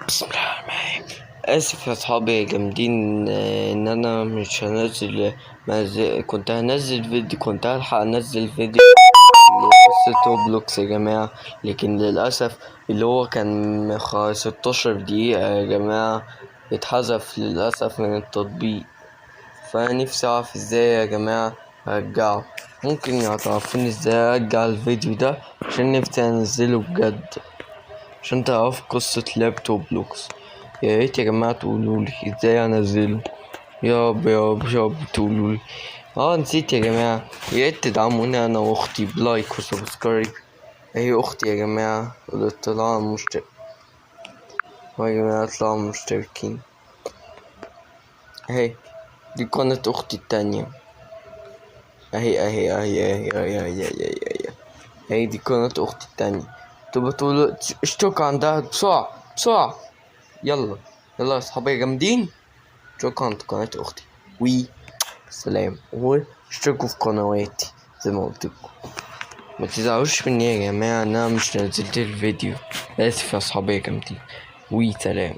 بسم الله الرحمن الرحيم. اسف يا اصحابي يا جامدين، ان انا مش هنزل. كنت هنزل فيديو، كنت هلحق انزل فيديو لقصة روبلوكس يا جماعة، لكن للأسف اللي هو كان 16 دقيقة يا جماعة اتحذف للأسف من التطبيق. فأنا نفسي أعرف ازاي يا جماعة أرجعه. ممكن تعرفوني ازاي أرجع الفيديو ده عشان نفسي أنزله بجد، عشان تعرفوا قصة لابتوب لوكس. يا ريت يا جماعة تقولولي ازاي انزله. يا رب يا رب يا رب تقولولي. نسيت يا جماعة، يا ريت تدعموني انا واختي بلايك وسبسكرايب. هي اختي يا جماعة طلعنا مشترك، يا جماعة طلعوا مشتركين. اهي دي قناة اختي التانية، اهي دي قناة اختي التانية. تبقى تقولوا اشتركوا عندها بسرعة بسرعة. يلا يلا يا صحابي جامدين، شكرا على قناة أختي سلام، واشتركوا في قنواتي زي ما قلتلكوا. ما تزعلوش مني يا جماعة إن أنا مش نزلت الفيديو، آسف يا صحابي جامدين، سلام.